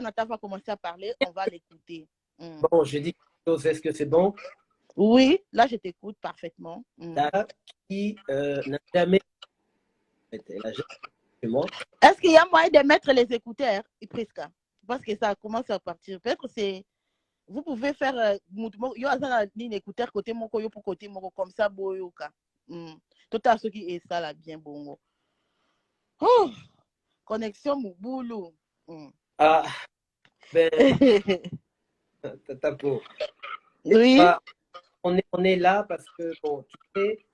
Nathan va commencer à parler, on va l'écouter. Bon, je dis quelque chose, est-ce que c'est bon? Oui, là, je t'écoute parfaitement. Qui n'a jamais... Elle a jamais chez moi. Est-ce qu'il y a moyen de mettre les écouteurs, Priska? Parce que ça commence à partir. Peut-être que c'est... Vous pouvez faire... Il y a un écouteur côté mon pour côté mon comme ça, boyoka. Tout à ce qui est ça, là, bien bon. Oh! Connexion Mouboulou. Ah, ben... Tata Po. Oui. On est là parce que, bon, tu sais,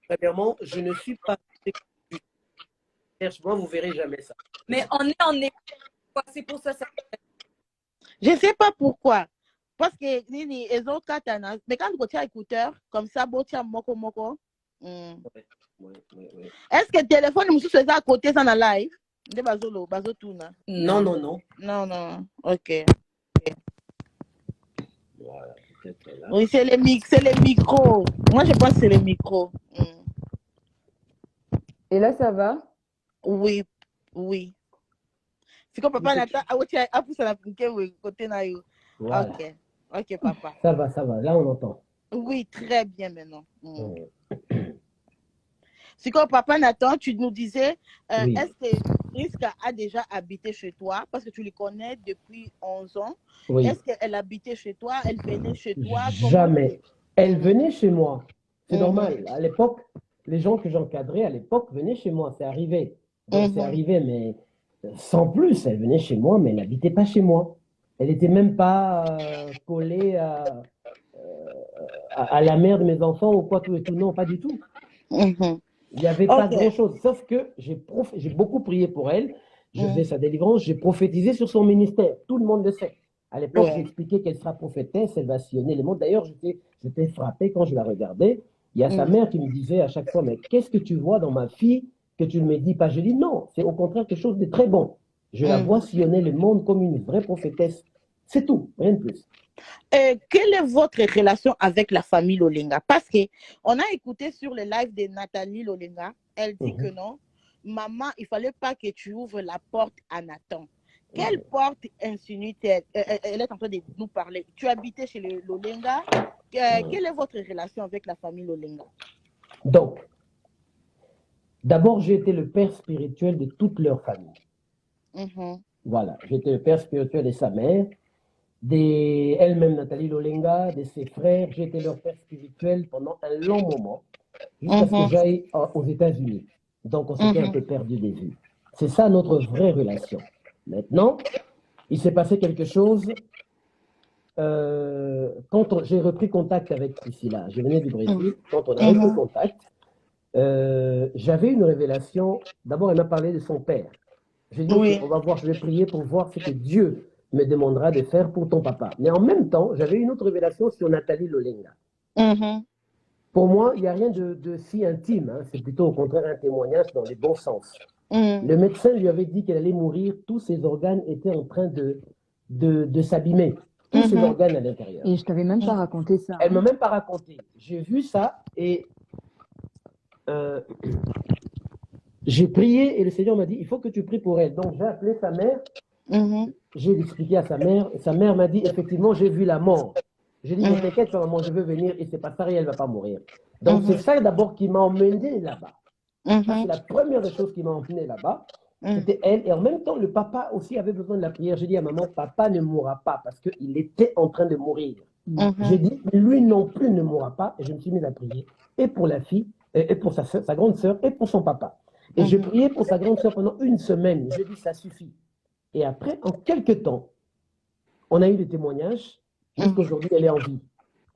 premièrement, je ne suis pas... Moi, vous ne verrez jamais ça. Mais on est... C'est pour ça. Je ne sais pas pourquoi. Parce que les autres katana, mais quand tu as écouteur, comme ça, tu as moko moko. Oui. Est-ce que le téléphone nous faisait à côté ça dans live? Non. Non. Ok. Voilà, peut-être là. Oui, c'est les micros. Moi, je pense que c'est les micros. Et là, ça va? Oui. C'est comme papa Nathan, Voilà. Ok, papa. Ça va. Là, on entend. Oui, très bien maintenant. C'est comme papa Nathan, tu nous disais, Oui. est-ce que Priska a déjà habité chez toi? Parce que tu le connais depuis 11 ans. Oui. Est-ce qu'elle habitait chez toi? Elle venait chez toi? Jamais. Elle venait chez moi. C'est normal. À l'époque, les gens que j'encadrais à l'époque venaient chez moi. C'est arrivé. Donc, c'est arrivé, mais sans plus. Elle venait chez moi, mais elle n'habitait pas chez moi. Elle n'était même pas collée à la mère de mes enfants ou quoi tout et tout. Non, pas du tout. Il n'y avait pas grand-chose. Sauf que j'ai beaucoup prié pour elle. Je faisais sa délivrance. J'ai prophétisé sur son ministère. Tout le monde le sait. À l'époque, j'ai expliqué qu'elle sera prophétesse. Elle va sillonner le monde. D'ailleurs, j'étais frappé quand je la regardais. Il y a sa mère qui me disait à chaque fois, mais qu'est-ce que tu vois dans ma fille que tu ne me dis pas? Je dis non, c'est au contraire quelque chose de très bon. Je la vois sillonner le monde comme une vraie prophétesse. C'est tout, rien de plus. Quelle est votre relation avec la famille Lolenga? Parce qu'on a écouté sur le live de Nathalie Lolenga, elle dit que non, maman, il ne fallait pas que tu ouvres la porte à Nathan. Quelle porte insinue-t-elle? Elle est en train de nous parler. Tu habitais chez les Lolenga. Quelle est votre relation avec la famille Lolenga? Donc, d'abord, j'ai été le père spirituel de toute leur famille. Voilà, j'étais le père spirituel de sa mère, elle-même Nathalie Lolenga, de ses frères. J'ai été leur père spirituel pendant un long moment, jusqu'à ce que j'aille aux États-Unis. Donc, on s'était un peu perdu des vues. C'est ça notre vraie relation. Maintenant, il s'est passé quelque chose quand j'ai repris contact avec Priscilla. Je venais du Brésil. Quand on a repris contact, j'avais une révélation. D'abord, elle m'a parlé de son père. J'ai dit, ok, on va voir, je vais prier pour voir ce que Dieu me demandera de faire pour ton papa. Mais en même temps, j'avais une autre révélation sur Nathalie Lolenga. Pour moi, il n'y a rien de si intime. Hein. C'est plutôt au contraire un témoignage dans le bon sens. Le médecin lui avait dit qu'elle allait mourir. Tous ses organes étaient en train de s'abîmer. Tous ses organes à l'intérieur. Et je t'avais même pas raconté ça. Elle ne m'a même pas raconté. J'ai vu ça et j'ai prié et le Seigneur m'a dit, il faut que tu pries pour elle. Donc, j'ai appelé sa mère. J'ai expliqué à sa mère. Sa mère m'a dit, effectivement, j'ai vu la mort. J'ai dit, ne t'inquiète pas, maman, je veux venir et c'est pas ça, elle ne va pas mourir. Donc, c'est ça d'abord qui m'a emmené là-bas. C'est la première des choses qui m'a emmené là-bas. C'était elle. Et en même temps, le papa aussi avait besoin de la prière. J'ai dit à maman, papa ne mourra pas parce qu'il était en train de mourir. J'ai dit, lui non plus ne mourra pas. Et je me suis mis à prier. Et pour la fille, et pour sa grande sœur, et pour son papa. Et je priais pour sa grande sœur pendant une semaine. Je dis, ça suffit. Et après, en quelques temps, on a eu des témoignages. Jusqu'aujourd'hui, elle est en vie.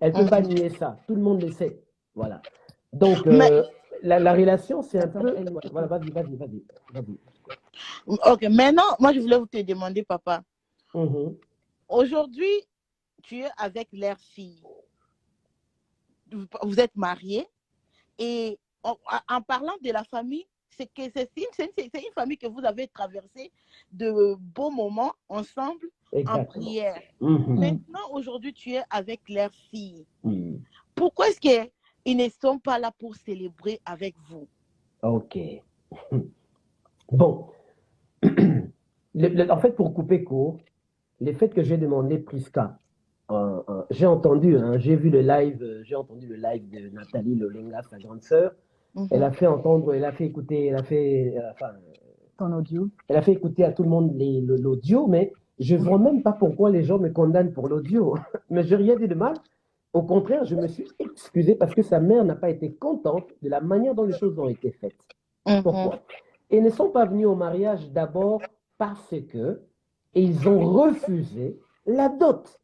Elle ne peut pas nier ça. Tout le monde le sait. Voilà. Donc, la relation, c'est un peu... Voilà, vas-y. Ok, maintenant, moi, je voulais vous te demander, papa. Aujourd'hui, tu es avec leur fille. Vous êtes mariés. Et en parlant de la famille, c'est une famille que vous avez traversé de beaux moments ensemble. Exactement. En prière. Maintenant, aujourd'hui, tu es avec leur fille. Pourquoi est-ce qu'ils ne sont pas là pour célébrer avec vous? Ok. Bon. En fait, pour couper court, le fait que j'ai demandé Priska, j'ai entendu, hein, j'ai vu le live, j'ai entendu le live de Nathalie Lolenga, sa grande sœur. Elle a fait entendre, elle a fait écouter, Ton audio. elle a fait écouter à tout le monde l'audio, mais je ne vois même pas pourquoi les gens me condamnent pour l'audio. Mais je n'ai rien dit de mal. Au contraire, je me suis excusé parce que sa mère n'a pas été contente de la manière dont les choses ont été faites. Pourquoi? Et ils ne sont pas venus au mariage d'abord parce que ils ont refusé la dot.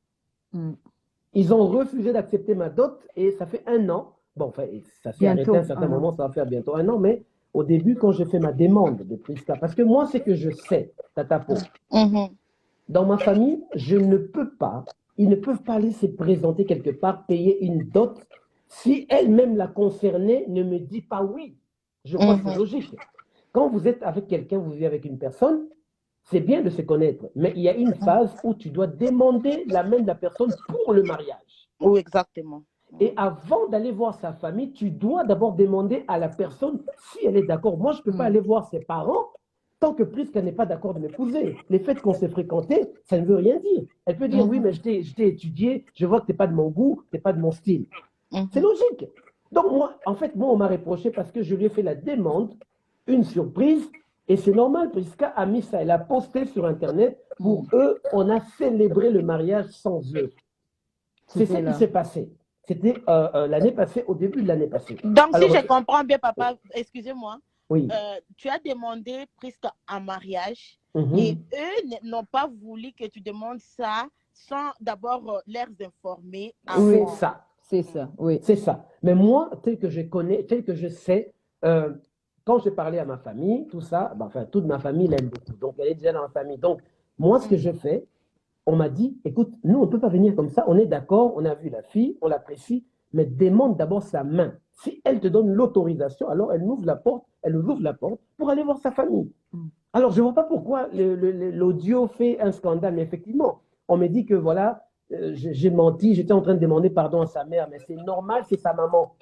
Ils ont refusé d'accepter ma dot et ça fait 1 an. Bon, enfin, ça s'est arrêté à un certain moment, ça va faire bientôt 1 an, mais au début, quand j'ai fait ma demande de Priska, parce que moi, c'est que je sais, Tatapo, dans ma famille, je ne peux pas, ils ne peuvent pas aller se présenter quelque part, payer une dot, si elle-même la concernée ne me dit pas oui. Je crois que c'est logique. Quand vous êtes avec quelqu'un, vous vivez avec une personne, c'est bien de se connaître, mais il y a une phase où tu dois demander la main de la personne pour le mariage. Oui, exactement. Et avant d'aller voir sa famille, tu dois d'abord demander à la personne si elle est d'accord. Moi, je ne peux pas aller voir ses parents tant que Priska n'est pas d'accord de m'épouser. Le fait qu'on s'est fréquenté, ça ne veut rien dire. Elle peut dire, oui, mais je t'ai étudié, je vois que tu n'es pas de mon goût, tu n'es pas de mon style. C'est logique. Donc, moi, on m'a reproché parce que je lui ai fait la demande, une surprise, et c'est normal, Priska a mis ça, elle a posté sur Internet, pour eux, on a célébré le mariage sans eux. C'est ça qui s'est passé. C'était l'année passée, au début de l'année passée. Donc, alors, si je comprends bien, papa, excusez-moi, oui. Tu as demandé Priska en mariage et eux n'ont pas voulu que tu demandes ça sans d'abord les informer. Oui, ça. C'est ça, oui. C'est ça. Mais moi, tel que je connais, tel que je sais, quand j'ai parlé à ma famille, tout ça, enfin, toute ma famille l'aime beaucoup. Donc, elle est déjà dans ma famille. Donc, moi, ce que je fais, on m'a dit, écoute, nous, on ne peut pas venir comme ça, on est d'accord, on a vu la fille, on l'apprécie, mais demande d'abord sa main. Si elle te donne l'autorisation, alors elle nous ouvre la porte pour aller voir sa famille. Alors, je ne vois pas pourquoi l'audio fait un scandale, mais effectivement, on me dit que voilà, j'ai menti, j'étais en train de demander pardon à sa mère, mais c'est normal, c'est sa maman.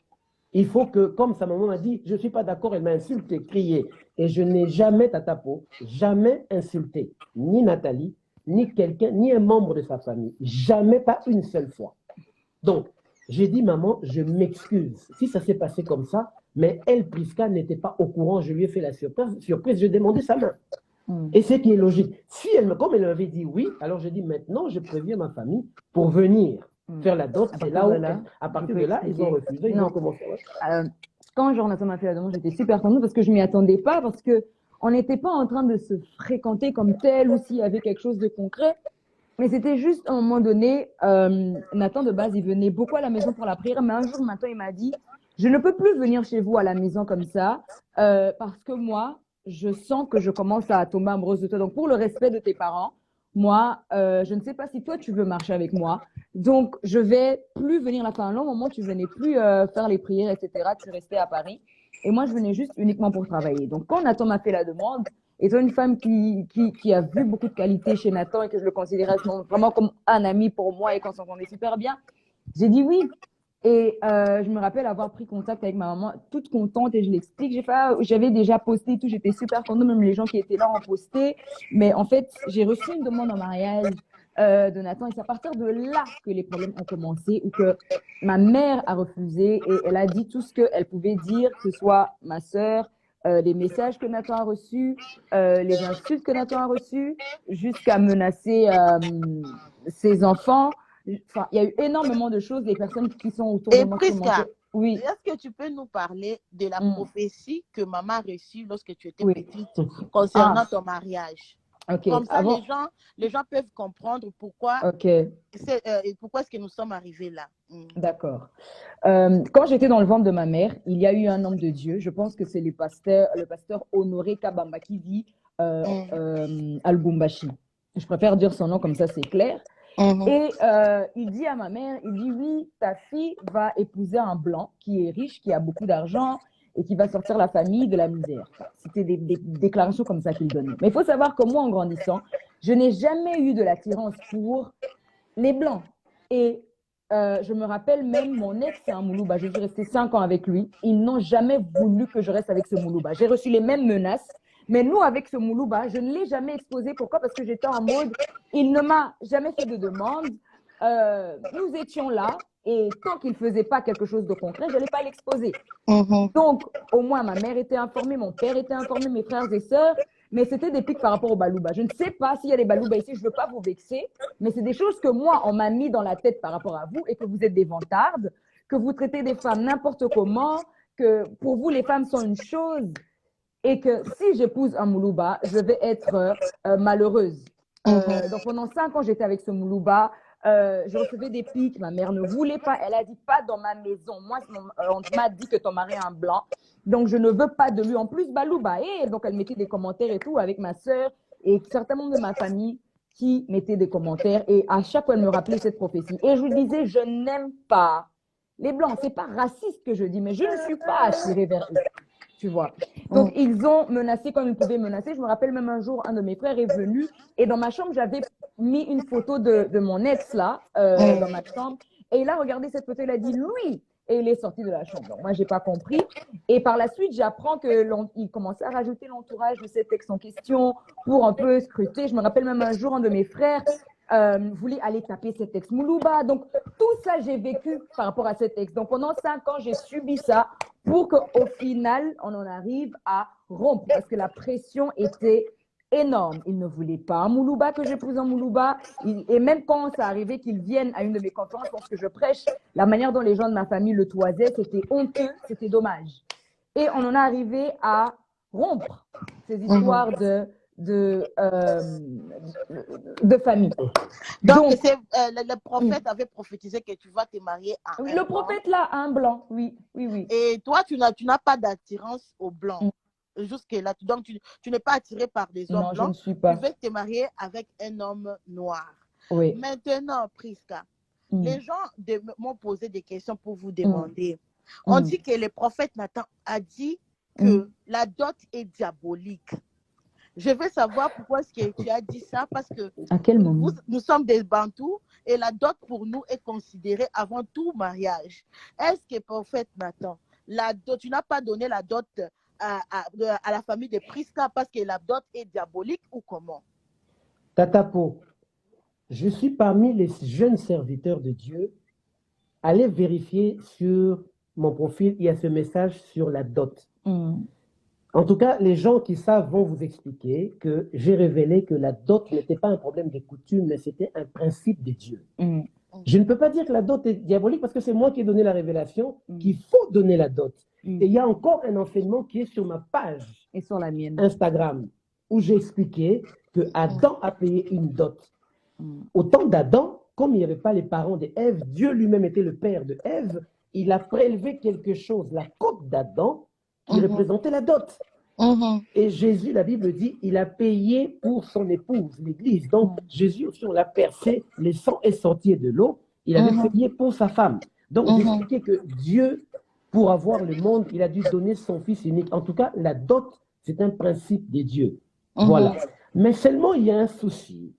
Il faut que, comme sa maman m'a dit, je ne suis pas d'accord, elle m'a insulté, crié, et je n'ai jamais, Tatapo, jamais insulté ni Nathalie, ni quelqu'un, ni un membre de sa famille. Jamais, pas une seule fois. Donc, j'ai dit, maman, je m'excuse si ça s'est passé comme ça, mais elle, Priska, n'était pas au courant, je lui ai fait la surprise, j'ai demandé sa main. Et c'est qui est logique. Si comme elle m'avait dit oui, alors j'ai dit, maintenant, je préviens ma famille pour venir faire la dot. C'est là où, à partir de là, ils ont refusé, ils ont commencé. Quand Jonathan m'a fait la demande, j'étais super contente parce que je ne m'y attendais pas, parce que on n'était pas en train de se fréquenter comme tel ou s'il y avait quelque chose de concret. Mais c'était juste à un moment donné, Nathan de base, il venait beaucoup à la maison pour la prière. Mais un jour, Nathan, il m'a dit, je ne peux plus venir chez vous à la maison comme ça parce que moi, je sens que je commence à tomber amoureuse de toi. Donc, pour le respect de tes parents, moi, je ne sais pas si toi, tu veux marcher avec moi. Donc, je vais plus venir là. Enfin, un long moment, tu venais plus faire les prières, etc. Tu restais à Paris. Et moi, je venais juste uniquement pour travailler. Donc, quand Nathan m'a fait la demande, étant une femme qui a vu beaucoup de qualités chez Nathan et que je le considérais vraiment comme un ami pour moi et qu'on s'entendait super bien, j'ai dit oui. Et je me rappelle avoir pris contact avec ma maman, toute contente, et je l'explique. J'avais déjà posté et tout, j'étais super contente, même les gens qui étaient là ont posté. Mais en fait, j'ai reçu une demande en mariage de Nathan, et c'est à partir de là que les problèmes ont commencé, où que ma mère a refusé et elle a dit tout ce qu'elle pouvait dire, que ce soit ma sœur, les messages que Nathan a reçus, les insultes que Nathan a reçues, jusqu'à menacer ses enfants. Enfin, il y a eu énormément de choses, des personnes qui sont autour de moi. Priska, oui. Est-ce que tu peux nous parler de la prophétie que maman a reçue lorsque tu étais petite concernant ton mariage? Okay. Comme ça, les gens peuvent comprendre pourquoi, pourquoi est-ce que nous sommes arrivés là. D'accord. Quand j'étais dans le ventre de ma mère, il y a eu un homme de Dieu. Je pense que c'est le pasteur Honoré Kabamba qui vit à Lubumbashi. Je préfère dire son nom comme ça, c'est clair. Et il dit à ma mère, il dit oui, ta fille va épouser un blanc qui est riche, qui a beaucoup d'argent et qui va sortir la famille de la misère. Enfin, c'était des déclarations comme ça qu'il donnait. Mais il faut savoir que moi, en grandissant, je n'ai jamais eu de l'attirance pour les blancs. Et je me rappelle même, mon ex, c'est un Moulouba. Je suis restée 5 ans avec lui. Ils n'ont jamais voulu que je reste avec ce Moulouba. J'ai reçu les mêmes menaces, Mais nous, avec ce Moulouba, je ne l'ai jamais exposé. Pourquoi? Parce que j'étais en mode, il ne m'a jamais fait de demande. Nous étions là et tant qu'il ne faisait pas quelque chose de concret, je n'allais pas l'exposer. Donc, au moins, ma mère était informée, mon père était informé, mes frères et sœurs, mais c'était des pics par rapport au Balouba. Je ne sais pas s'il y a des Balouba ici, je ne veux pas vous vexer, mais c'est des choses que moi, on m'a mis dans la tête par rapport à vous et que vous êtes des vantardes, que vous traitez des femmes n'importe comment, que pour vous, les femmes sont une chose et que si j'épouse un Moulouba, je vais être malheureuse. Donc, pendant 5 ans, j'étais avec ce Moulouba. Je recevais des pics, ma mère ne voulait pas, elle a dit pas dans ma maison. Moi, on m'a dit que ton mari est un blanc, donc je ne veux pas de lui. En plus, Balouba, et donc elle mettait des commentaires et tout avec ma sœur et certains membres de ma famille qui mettaient des commentaires et à chaque fois elle me rappelait cette prophétie. Et je lui disais, je n'aime pas les blancs, c'est pas raciste que je dis, mais je ne suis pas attirée vers eux. Tu vois. Donc, ils ont menacé comme ils pouvaient menacer. Je me rappelle même un jour, un de mes frères est venu et dans ma chambre, j'avais mis une photo de mon ex là, dans ma chambre. Et il a regardé cette photo, il a dit lui. Et il est sorti de la chambre. Donc, moi, j'ai pas compris. Et par la suite, j'apprends qu'il commençait à rajouter l'entourage de cet ex en question pour un peu scruter. Je me rappelle même un jour, un de mes frères voulait aller taper cet ex Moulouba. Donc, tout ça, j'ai vécu par rapport à cet ex. Donc, pendant 5 ans, j'ai subi ça pour qu'au final, on en arrive à rompre parce que la pression était énorme. Il ne voulait pas un Moulouba, que j'épouse un Moulouba. Et même quand ça arrivait qu'il vienne à une de mes conférences lorsque je prêche, la manière dont les gens de ma famille le toisaient, c'était honteux, c'était dommage. Et on en est arrivé à rompre ces histoires de famille. Donc le prophète avait prophétisé que tu vas te marier à un le prophète là, un blanc, oui. Et toi, tu n'as pas d'attirance aux blancs. Jusque-là, donc tu n'es pas attiré par des hommes blancs. Je ne suis pas. Tu veux te marier avec un homme noir. Oui. Maintenant, Prisca, les gens m'ont posé des questions pour vous demander. On dit que le prophète Nathan a dit que la dot est diabolique. Je veux savoir pourquoi est-ce que tu as dit ça, parce que à quel moment? Nous sommes des Bantous et la dot pour nous est considérée avant tout mariage. Est-ce que prophète Nathan, la dot, tu n'as pas donné la dot à la famille de Prisca parce que la dot est diabolique ou comment? Tatapo, je suis parmi les jeunes serviteurs de Dieu. Allez vérifier sur mon profil, il y a ce message sur la dot. En tout cas, les gens qui savent vont vous expliquer que j'ai révélé que la dot n'était pas un problème de coutume, mais c'était un principe de Dieu. Je ne peux pas dire que la dot est diabolique parce que c'est moi qui ai donné la révélation qu'il faut donner la dot. Et il y a encore un enseignement qui est sur ma page et sur la mienne Instagram où j'ai expliqué que Adam a payé une dot. Au temps d'Adam, comme il n'y avait pas les parents d'Ève, Dieu lui-même était le père de Ève, il a prélevé quelque chose, la côte d'Adam, qui représentait la dot. Et Jésus, la Bible dit, il a payé pour son épouse, l'Église. Donc, Jésus aussi, on l'a percé, le sang est sorti de l'eau, il avait payé pour sa femme. Donc, j'ai expliqué que Dieu, pour avoir le monde, il a dû donner son Fils unique. En tout cas, la dot, c'est un principe de Dieu. Voilà. Mais seulement, il y a un souci.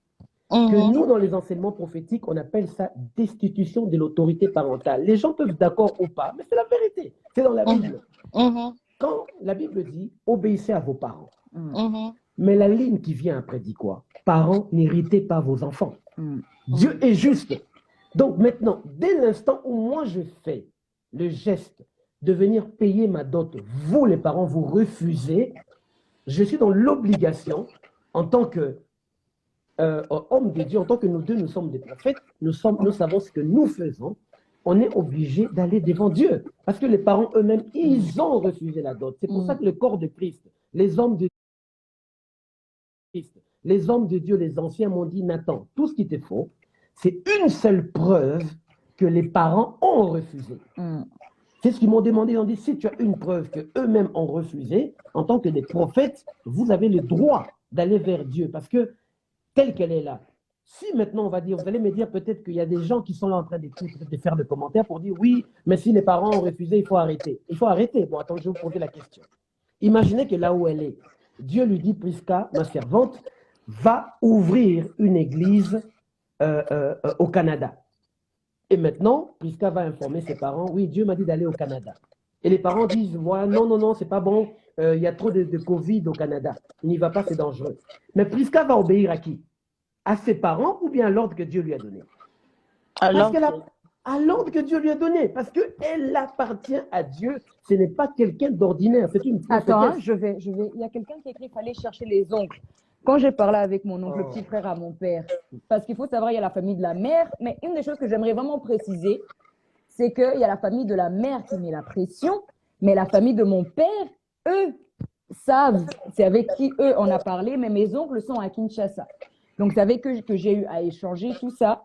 Que nous, dans les enseignements prophétiques, on appelle ça destitution de l'autorité parentale. Les gens peuvent d'accord ou pas, mais c'est la vérité. C'est dans la Bible. Quand la Bible dit « obéissez à vos parents », mais la ligne qui vient après dit quoi? « Parents, n'héritez pas vos enfants ». Dieu est juste. Donc maintenant, dès l'instant où moi je fais le geste de venir payer ma dot, vous les parents, vous refusez, je suis dans l'obligation, en tant que homme de Dieu, en tant que nous deux, nous sommes des prophètes, nous savons ce que nous faisons, on est obligé d'aller devant Dieu. Parce que les parents eux-mêmes, ils ont refusé la dot. C'est pour ça que le corps de Christ, les hommes de Christ, les hommes de Dieu, les anciens m'ont dit, Nathan, tout ce qui te faut, c'est une seule preuve que les parents ont refusé. C'est ce qu'ils m'ont demandé. Ils ont dit, si tu as une preuve qu'eux-mêmes ont refusé, en tant que des prophètes, vous avez le droit d'aller vers Dieu. Parce que telle qu'elle est là. Si maintenant on va dire, vous allez me dire peut-être qu'il y a des gens qui sont là en train de faire des commentaires pour dire oui, mais si les parents ont refusé, il faut arrêter. Il faut arrêter. Bon, attends, je vais vous poser la question. Imaginez que là où elle est, Dieu lui dit, Prisca, ma servante, va ouvrir une église au Canada. Et maintenant, Prisca va informer ses parents, oui, Dieu m'a dit d'aller au Canada. Et les parents disent, ouais, non, c'est pas bon, il y a trop de Covid au Canada. Il n'y va pas, c'est dangereux. Mais Prisca va obéir à qui? À ses parents ou bien à l'ordre que Dieu lui a donné? Parce qu'elle a à l'ordre que Dieu lui a donné, parce qu'elle appartient à Dieu. Ce n'est pas quelqu'un d'ordinaire, c'est une prophétesse. Attends, hein, je vais. Il y a quelqu'un qui a écrit qu'il fallait chercher les oncles. Quand j'ai parlé avec mon oncle, le petit frère à mon père, parce qu'il faut savoir, il y a la famille de la mère, mais une des choses que j'aimerais vraiment préciser, c'est qu'il y a la famille de la mère qui met la pression, mais la famille de mon père, eux, savent, c'est avec qui eux on a parlé, mais mes oncles sont à Kinshasa. Donc c'est avec eux que j'ai eu à échanger tout ça.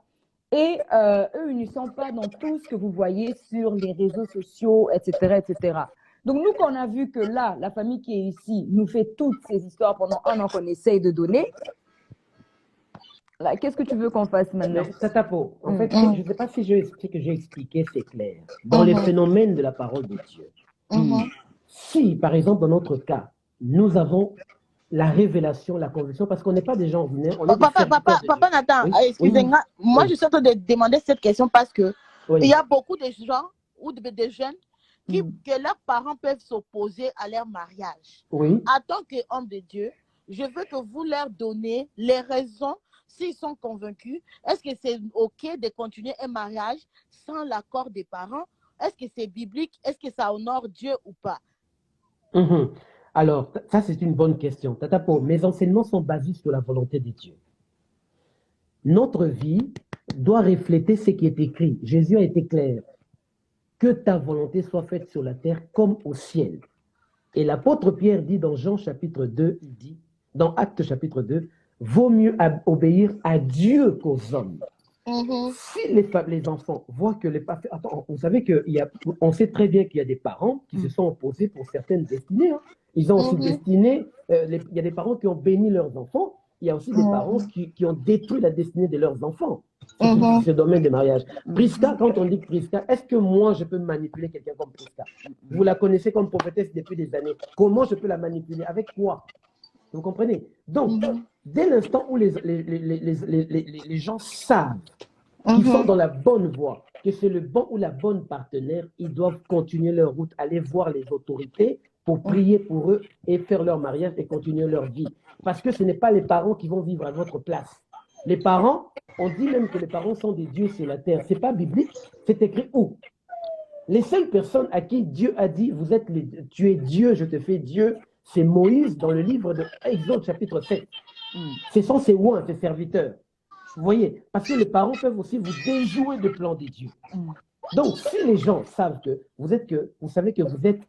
Et eux, ils ne sont pas dans tout ce que vous voyez sur les réseaux sociaux, etc., etc. Donc, nous, quand on a vu que là, la famille qui est ici nous fait toutes ces histoires pendant un an qu'on essaye de donner, là, qu'est-ce que tu veux qu'on fasse maintenant? Tatapo, en fait, je ne sais pas si ce que j'ai expliqué, c'est clair. Dans les phénomènes de la parole de Dieu, si, par exemple, dans notre cas, nous avons la révélation, la conviction, parce qu'on n'est pas des gens ordinaires. Papa Nathan, excusez-moi, moi je suis en train de demander cette question parce que il y a beaucoup de gens ou de jeunes que leurs parents peuvent s'opposer à leur mariage. Oui. En tant qu'homme de Dieu, je veux que vous leur donnez les raisons s'ils sont convaincus. Est-ce que c'est OK de continuer un mariage sans l'accord des parents? Est-ce que c'est biblique? Est-ce que ça honore Dieu ou pas? Alors, ça, c'est une bonne question. Tatapo, mes enseignements sont basés sur la volonté de Dieu. Notre vie doit refléter ce qui est écrit. Jésus a été clair. Que ta volonté soit faite sur la terre comme au ciel. Et l'apôtre Pierre dit dans Jean chapitre 2, il dit, dans Actes chapitre 2, vaut mieux obéir à Dieu qu'aux hommes. Si les enfants voient que les parents... Attends, vous savez qu'on sait très bien qu'il y a des parents qui se sont opposés pour certaines destinées. Hein. Ils ont aussi destiné, il y a des parents qui ont béni leurs enfants, il y a aussi des parents qui ont détruit la destinée de leurs enfants sur ce domaine des mariages. Prisca, quand on dit Prisca, est-ce que moi je peux manipuler quelqu'un comme Prisca? Vous la connaissez comme prophétesse depuis des années. Comment je peux la manipuler? Avec quoi? Vous comprenez? Donc, dès l'instant où les gens savent qu'ils sont dans la bonne voie, que c'est le bon ou la bonne partenaire, ils doivent continuer leur route, aller voir les autorités pour prier pour eux et faire leur mariage et continuer leur vie. Parce que ce n'est pas les parents qui vont vivre à votre place. Les parents, on dit même que les parents sont des dieux sur la terre. Ce n'est pas biblique, c'est écrit où? Les seules personnes à qui Dieu a dit, tu es Dieu, je te fais Dieu, c'est Moïse dans le livre de Exode chapitre 7. Ce sont ses oins, ses serviteurs. Vous voyez, parce que les parents peuvent aussi vous déjouer le plan de Dieu. Donc, si les gens savent que vous savez que vous êtes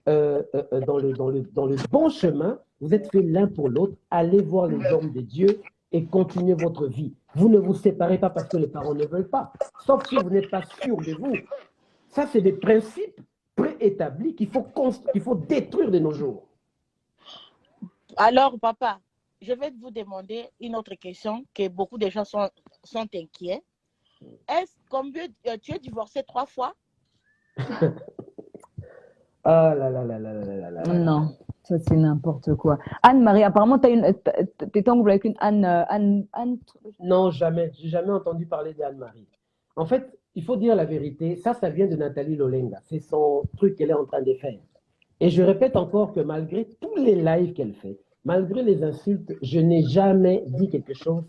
dans le bon chemin, vous êtes fait l'un pour l'autre, allez voir les hommes de Dieu et continuez votre vie. Vous ne vous séparez pas parce que les parents ne veulent pas, sauf si vous n'êtes pas sûr de vous. Ça, c'est des principes préétablis qu'il faut détruire de nos jours. Alors, papa, je vais vous demander une autre question que beaucoup de gens sont inquiets. Tu es divorcé 3 fois? Ah là là là là là là là. Non, ça c'est n'importe quoi. Anne-Marie, apparemment, tu es en couple avec une Anne. Non, jamais. J'ai jamais entendu parler d'Anne-Marie. En fait, il faut dire la vérité. Ça vient de Nathalie Lolenga. C'est son truc qu'elle est en train de faire. Et je répète encore que malgré tous les lives qu'elle fait, malgré les insultes, je n'ai jamais dit quelque chose.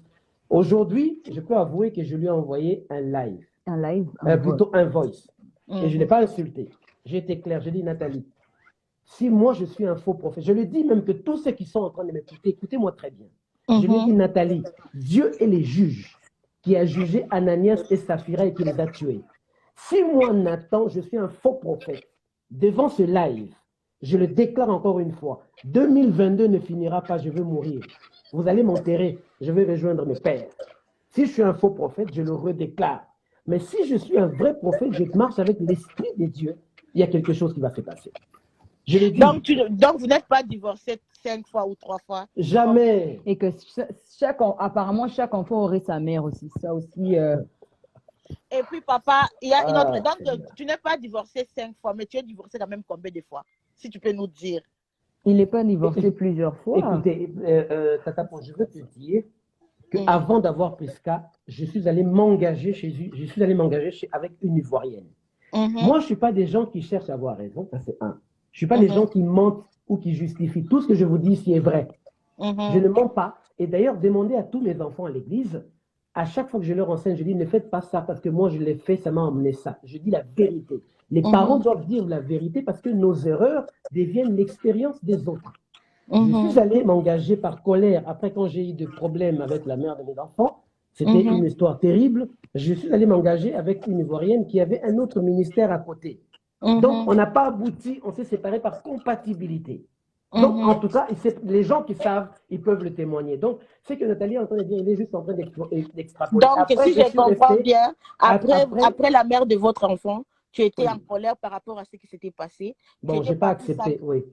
Aujourd'hui, je peux avouer que je lui ai envoyé un live. Un live? Plutôt un voice. Et je ne l'ai pas insulté. J'ai été clair. J'ai dit, Nathalie, si moi je suis un faux prophète, je lui dis même que tous ceux qui sont en train de m'écouter, écoutez-moi très bien. Je lui ai dit, Nathalie, Dieu est le juge qui a jugé Ananias et Saphira et qui les a tués. Si moi, Nathan, je suis un faux prophète, devant ce live, je le déclare encore une fois, 2022 ne finira pas, je veux mourir. Vous allez m'enterrer, je vais rejoindre mes pères. Si je suis un faux prophète, je le redéclare. Mais si je suis un vrai prophète, je marche avec l'Esprit de Dieu, il y a quelque chose qui va se passer. Je l'ai dit. Donc, vous n'êtes pas divorcé 5 fois ou 3 fois? Jamais. Et que apparemment, chaque enfant aurait sa mère aussi. Ça aussi. Et puis, papa, il y a une autre. Donc, tu n'es pas divorcé 5 fois, mais tu es divorcé quand même combien de fois? Si tu peux nous dire. Il n'est pas divorcé plusieurs fois. Écoutez, Tata, je veux te dire qu'avant d'avoir Prisca, je suis allé m'engager avec une Ivoirienne. Moi, je ne suis pas des gens qui cherchent à avoir raison, ça c'est un. Je ne suis pas des gens qui mentent ou qui justifie. Tout ce que je vous dis ici est vrai. Je ne mens pas. Et d'ailleurs, demandez à tous mes enfants à l'église, à chaque fois que je leur enseigne, je dis, ne faites pas ça parce que moi, je l'ai fait, ça m'a emmené ça. Je dis la vérité. Les parents doivent dire la vérité parce que nos erreurs deviennent l'expérience des autres. Je suis allé m'engager par colère. Après, quand j'ai eu des problèmes avec la mère de mes enfants, c'était une histoire terrible. Je suis allé m'engager avec une Ivoirienne qui avait un autre ministère à côté. Donc, on n'a pas abouti, on s'est séparés par compatibilité. Donc, en tout cas, les gens qui savent, ils peuvent le témoigner. Donc, c'est que Nathalie est en train de dire, il est juste en train d'extrapoler. Donc, après, si je comprends bien, après la mère de votre enfant, tu étais Oui. en colère par rapport à ce qui s'était passé. Bon, je n'ai pas accepté, oui.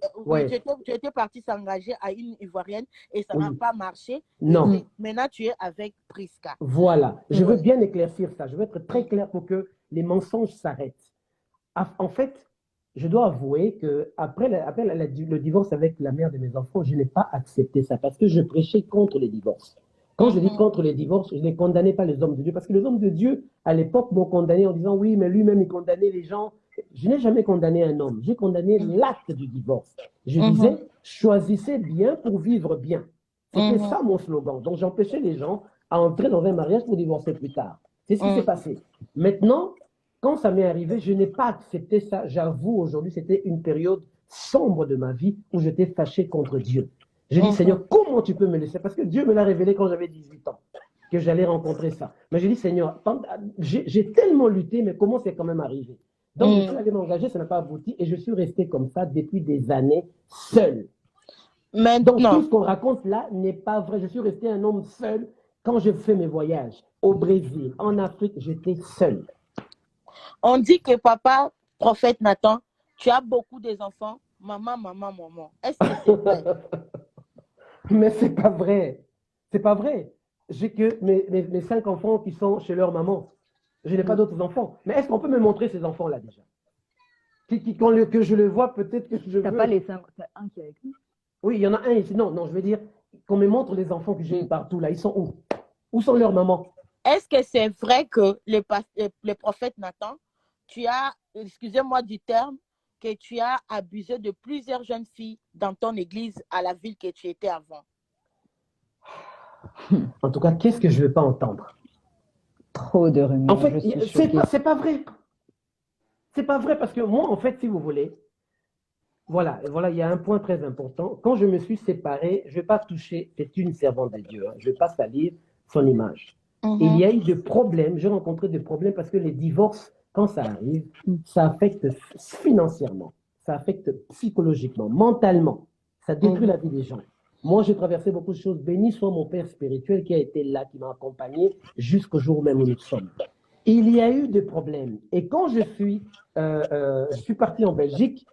Tu étais parti s'engager à une Ivoirienne et ça n'a pas marché. Non. Maintenant, tu es avec Priska. Voilà. Je veux bien éclaircir ça. Je veux être très clair pour que les mensonges s'arrêtent. En fait, je dois avouer qu'après le divorce avec la mère de mes enfants, je n'ai pas accepté ça parce que je prêchais contre les divorces. Quand je dis contre les divorces, je ne condamnais pas les hommes de Dieu parce que les hommes de Dieu, à l'époque, m'ont condamné en disant oui, mais lui-même, il condamnait les gens. Je n'ai jamais condamné un homme. J'ai condamné l'acte du divorce. Je disais, choisissez bien pour vivre bien. C'était ça mon slogan. Donc, j'empêchais les gens à entrer dans un mariage pour divorcer plus tard. C'est ce qui s'est passé. Maintenant, quand ça m'est arrivé, je n'ai pas accepté ça. J'avoue, aujourd'hui, c'était une période sombre de ma vie où j'étais fâché contre Dieu. J'ai dit, Seigneur, comment tu peux me laisser? Parce que Dieu me l'a révélé quand j'avais 18 ans, que j'allais rencontrer ça. Mais j'ai dit, Seigneur, j'ai tellement lutté, mais comment c'est quand même arrivé? Donc, je suis allé m'engager, ça n'a pas abouti, et je suis resté comme ça depuis des années, seul. Donc, tout ce qu'on raconte là n'est pas vrai. Je suis resté un homme seul quand je fais mes voyages. Au Brésil, en Afrique, j'étais seul. On dit que papa, prophète Nathan, tu as beaucoup des enfants. Maman. Est-ce que c'est vrai? Mais c'est pas vrai. C'est pas vrai. J'ai que mes 5 enfants qui sont chez leur maman. Je n'ai pas d'autres enfants. Mais est-ce qu'on peut me montrer ces enfants-là déjà? Que je le vois, peut-être que je veux. T'as pas les 5, t'as un qui est avec nous? Oui, il y en a un ici. Non, je veux dire qu'on me montre les enfants que j'ai eu partout là. Ils sont où? Où sont leurs mamans? Est-ce que c'est vrai que le prophète Nathan, tu as, excusez-moi du terme, que tu as abusé de plusieurs jeunes filles dans ton église à la ville que tu étais avant? En tout cas, qu'est-ce que je ne veux pas entendre? Trop de rumeurs. En fait, c'est pas vrai. C'est pas vrai parce que moi, en fait, si vous voulez, voilà, il y a un point très important. Quand je me suis séparé, je ne vais pas toucher, c'est une servante de Dieu, hein, je ne vais pas salir son image. Il y a eu des problèmes, j'ai rencontré des problèmes parce que les divorces, quand ça arrive, ça affecte financièrement, ça affecte psychologiquement, mentalement, ça détruit la vie des gens. Moi, j'ai traversé beaucoup de choses. Béni soit mon père spirituel qui a été là, qui m'a accompagné jusqu'au jour même où nous sommes. Il y a eu des problèmes. Et quand je suis parti en Belgique,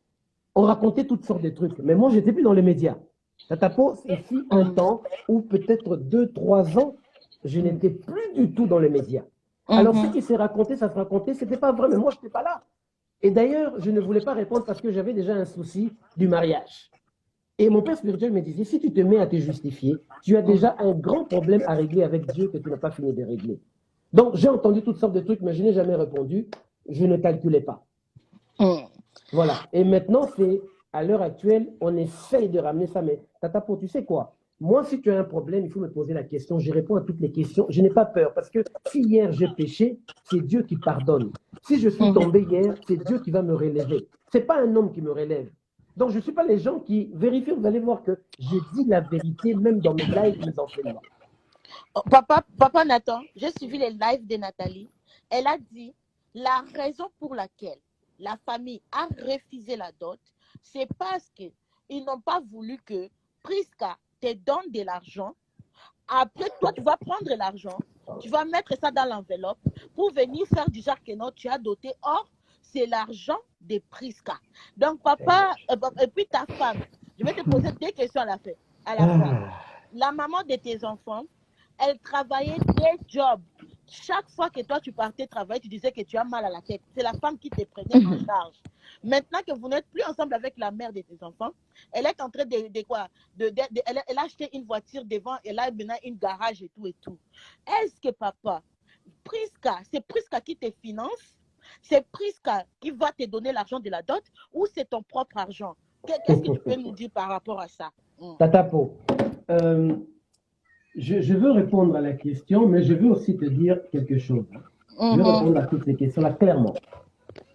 on racontait toutes sortes de trucs. Mais moi, je n'étais plus dans les médias. Ça pose ici un temps où peut-être 2-3 ans, je n'étais plus du tout dans les médias. Alors, ce qui s'est raconté, ça se racontait, ce n'était pas vrai, mais moi, je n'étais pas là. Et d'ailleurs, je ne voulais pas répondre parce que j'avais déjà un souci du mariage. Et mon père spirituel me disait, si tu te mets à te justifier, tu as déjà un grand problème à régler avec Dieu que tu n'as pas fini de régler. Donc, j'ai entendu toutes sortes de trucs, mais je n'ai jamais répondu. Je ne calculais pas. Voilà. Et maintenant, à l'heure actuelle, on essaye de ramener ça. Mais Tatapo, tu sais quoi? Moi, si tu as un problème, il faut me poser la question. Je réponds à toutes les questions. Je n'ai pas peur parce que si hier j'ai péché, c'est Dieu qui pardonne. Si je suis tombé hier, c'est Dieu qui va me relever. Ce n'est pas un homme qui me relève. Donc, je ne suis pas les gens qui vérifient. Vous allez voir que je dis la vérité même dans mes lives et mes enseignements. Papa Nathan, j'ai suivi les lives de Nathalie. Elle a dit la raison pour laquelle la famille a refusé la dot, c'est parce qu'ils n'ont pas voulu que Priska te donne de l'argent. Après, toi, tu vas prendre l'argent, tu vas mettre ça dans l'enveloppe pour venir faire du genre que non, tu as doté. Or, c'est l'argent de Priska. Donc, papa, et puis ta femme, je vais te poser 2 questions à la fin. La maman de tes enfants, elle travaillait des jobs. Chaque fois que toi, tu partais travailler, tu disais que tu as mal à la tête. C'est la femme qui te prenait en charge. Maintenant que vous n'êtes plus ensemble avec la mère de tes enfants, elle est en train elle a acheté une voiture devant, elle a maintenant une garage et tout. Est-ce que papa, c'est Priska qui te finance? C'est Priska qui va te donner l'argent de la dot ou c'est ton propre argent? Qu'est-ce que tu peux nous dire par rapport à ça? Tatapo, je veux répondre à la question, mais je veux aussi te dire quelque chose. Je veux répondre à toutes ces questions-là clairement.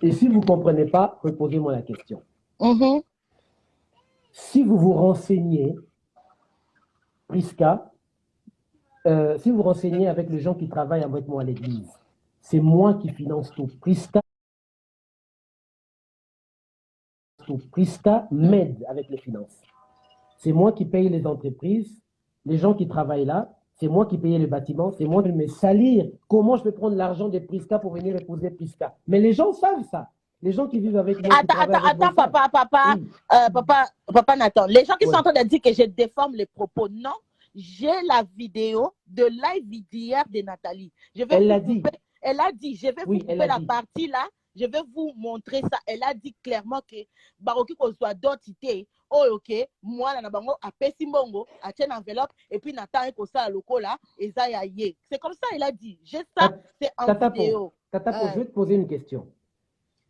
Et si vous ne comprenez pas, reposez-moi la question. Si vous vous renseignez, Prisca, si vous vous renseignez avec les gens qui travaillent avec moi à l'église, c'est moi qui finance tout. Prisca m'aide avec les finances. C'est moi qui paye les entreprises, les gens qui travaillent là, c'est moi qui paye les bâtiments, c'est moi qui me salir. Comment je vais prendre l'argent de Prisca pour venir épouser Prisca? Mais les gens savent ça. Les gens qui vivent avec moi. Attends, papa Nathan. Les gens qui sont en train de dire que je déforme les propos, non. J'ai la vidéo de live d'hier de Nathalie. Elle l'a dit. Elle a dit, je vais vous couper la partie là. Je vais vous montrer ça. Elle a dit clairement que Baroki qu'on soit d'autres. Oh, ok, moi, la nabango, a Pessimbongo, a tien enveloppe, et puis Nathan est comme ça à loco là, et ça y est. C'est comme ça, elle a dit. J'ai ça, c'est en vidéo. Tatapo, je vais te poser une question.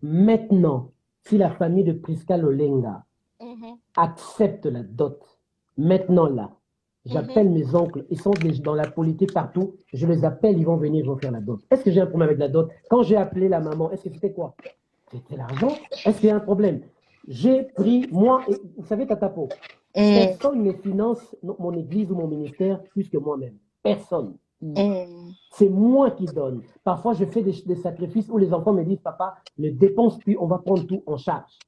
Maintenant, si la famille de Prisca Lolenga accepte la dot, maintenant là, j'appelle mes oncles, ils sont dans la politique partout, je les appelle, ils vont venir, ils vont faire la dot. Est-ce que j'ai un problème avec la dot? Quand j'ai appelé la maman, est-ce que c'était quoi? C'était l'argent? Est-ce qu'il y a un problème? J'ai pris, moi, et, vous savez, Tatapo, personne ne finance mon église ou mon ministère plus que moi-même. Personne. C'est moi qui donne. Parfois, je fais des sacrifices où les enfants me disent, papa, ne dépense plus, on va prendre tout en charge.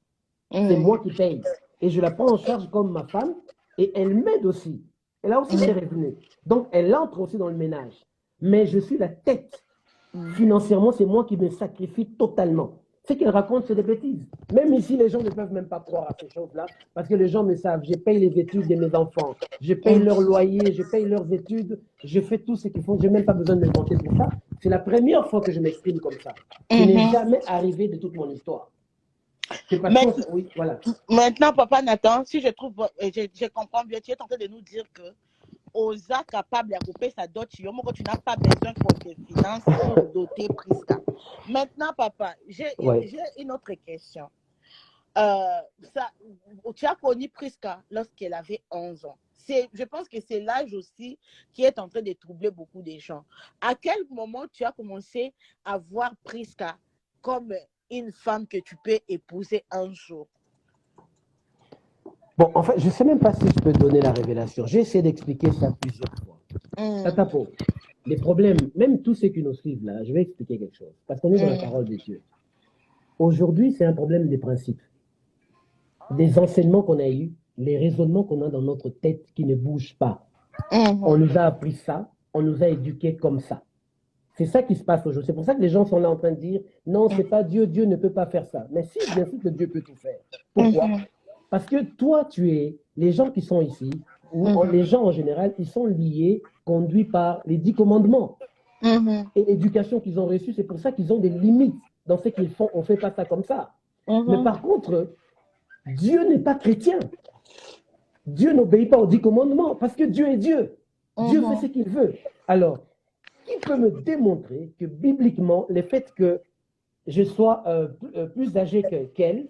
C'est moi qui paye. Et je la prends en charge comme ma femme, et elle m'aide aussi. Elle a aussi des revenus. Donc, elle entre aussi dans le ménage. Mais je suis la tête. Financièrement, c'est moi qui me sacrifie totalement. Ce qu'elle raconte, c'est des bêtises. Même ici, les gens ne peuvent même pas croire à ces choses-là, parce que les gens me savent. Je paye les études de mes enfants, je paye leur loyer, je paye leurs études, je fais tout ce qu'ils font. Je n'ai même pas besoin de me vanter pour ça. C'est la première fois que je m'exprime comme ça. Ce n'est jamais arrivé de toute mon histoire. Oui, voilà. Maintenant, papa Nathan, si je trouve, je comprends bien, tu es en train de nous dire que Osa capable de couper sa dot, tu n'as pas besoin qu'on te finance pour doter Prisca. Maintenant, papa, j'ai une autre question. Tu as connu Prisca lorsqu'elle avait 11 ans. Je pense que c'est l'âge aussi qui est en train de troubler beaucoup de gens. À quel moment tu as commencé à voir Prisca comme une femme que tu peux épouser un jour? Bon, en fait, je ne sais même pas si je peux donner la révélation. J'ai essayé d'expliquer ça plusieurs fois. Tatapo, les problèmes, même tous ceux qui nous suivent là, je vais expliquer quelque chose. Parce qu'on est dans la parole de Dieu. Aujourd'hui, c'est un problème des principes. Des enseignements qu'on a eus, les raisonnements qu'on a dans notre tête qui ne bougent pas. On nous a appris ça, on nous a éduqués comme ça. C'est ça qui se passe aujourd'hui. C'est pour ça que les gens sont là en train de dire, non, c'est pas Dieu, Dieu ne peut pas faire ça. Mais si, bien sûr que Dieu peut tout faire. Pourquoi? Parce que toi, les gens qui sont ici, les gens en général, ils sont liés, conduits par les 10 commandements. Et l'éducation qu'ils ont reçue, c'est pour ça qu'ils ont des limites dans ce qu'ils font. On ne fait pas ça comme ça. Mais par contre, Dieu n'est pas chrétien. Dieu n'obéit pas aux 10 commandements parce que Dieu est Dieu. Dieu fait ce qu'il veut. Alors, qui peut me démontrer que bibliquement, le fait que je sois plus âgé qu'elle,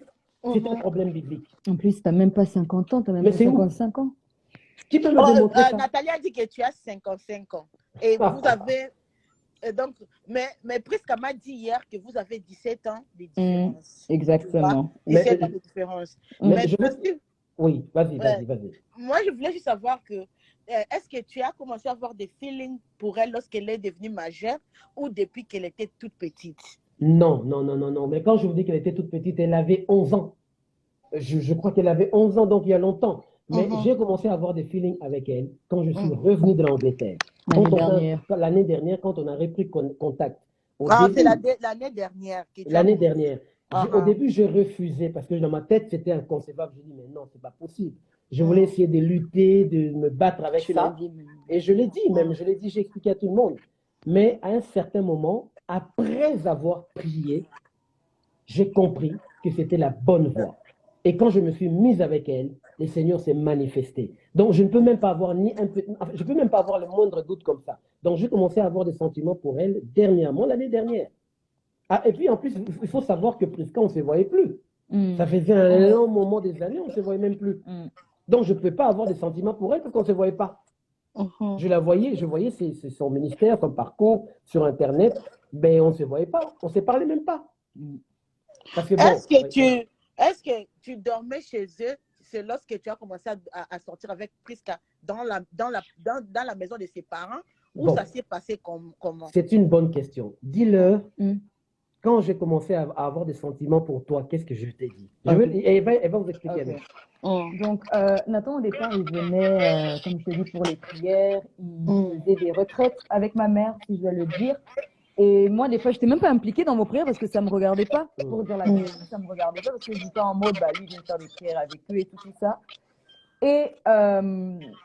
c'est un problème biblique? En plus, tu n'as même pas 50 ans, tu n'as même pas 55 ans. Qui peut me démontrer ça? Nathalie a dit que tu as 55 ans. Et vous avez... donc, mais Prisca m'a dit hier que vous avez 17 ans de différence. Exactement. 17 ans de différence. Oui, vas-y. Moi, je voulais juste savoir que est-ce que tu as commencé à avoir des feelings pour elle lorsqu'elle est devenue majeure ou depuis qu'elle était toute petite? Non. Mais quand je vous dis qu'elle était toute petite, elle avait 11 ans. Je crois qu'elle avait 11 ans, donc il y a longtemps. Mais j'ai commencé à avoir des feelings avec elle quand je suis revenu de l'Angleterre. L'année dernière, quand on a repris contact. C'est l'année dernière. L'année dernière. Au début, je refusais parce que dans ma tête, c'était inconcevable. Je dis, mais non, c'est pas possible. Je voulais essayer de lutter, de me battre avec ça. Et je l'ai dit même, j'ai expliqué à tout le monde. Mais à un certain moment, après avoir prié, j'ai compris que c'était la bonne voie. Et quand je me suis mise avec elle, le Seigneur s'est manifesté. Donc, je ne peux même pas avoir je peux même pas avoir le moindre doute comme ça. Donc, j'ai commencé à avoir des sentiments pour elle dernièrement, l'année dernière. Ah, et puis, en plus, il faut savoir que Prisca, on ne se voyait plus. Ça faisait un long moment, des années, on ne se voyait même plus. Donc, je ne peux pas avoir des sentiments pour elle parce qu'on ne se voyait pas. Je la voyais, je voyais son ministère, son parcours sur Internet, mais on ne se voyait pas, on ne se parlait même pas. Parce que bon, est-ce que tu dormais chez eux? C'est lorsque tu as commencé à sortir avec Prisca dans la maison de ses parents, ou ça s'est passé comment? C'est une bonne question. Dis-leur, quand j'ai commencé à avoir des sentiments pour toi, qu'est-ce que je t'ai dit? Elle va vous expliquer. Donc, Nathan, au départ, il venait, comme je te dis, pour les prières. Il faisait des retraites avec ma mère, si je dois le dire. Et moi, des fois, je n'étais même pas impliquée dans vos prières parce que ça ne me regardait pas. Pour dire la vérité, ça ne me regardait pas parce que j'étais en mode, lui, il vient faire des prières avec eux et tout ça. Et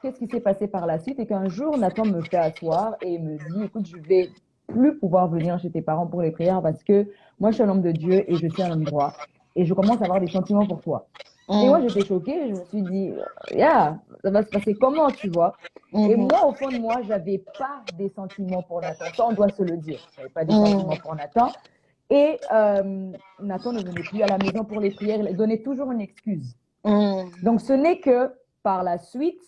qu'est-ce qui s'est passé par la suite? Et qu'un jour, Nathan me fait asseoir et me dit, écoute, je vais plus pouvoir venir chez tes parents pour les prières parce que moi, je suis un homme de Dieu et je suis un homme droit. Et je commence à avoir des sentiments pour toi. Et moi, j'étais choquée. Je me suis dit, ça va se passer comment, tu vois? Et moi, au fond de moi, je n'avais pas des sentiments pour Nathan. Ça, on doit se le dire. Je n'avais pas des sentiments pour Nathan. Et Nathan ne venait plus à la maison pour les prières. Il donnait toujours une excuse. Donc, ce n'est que par la suite,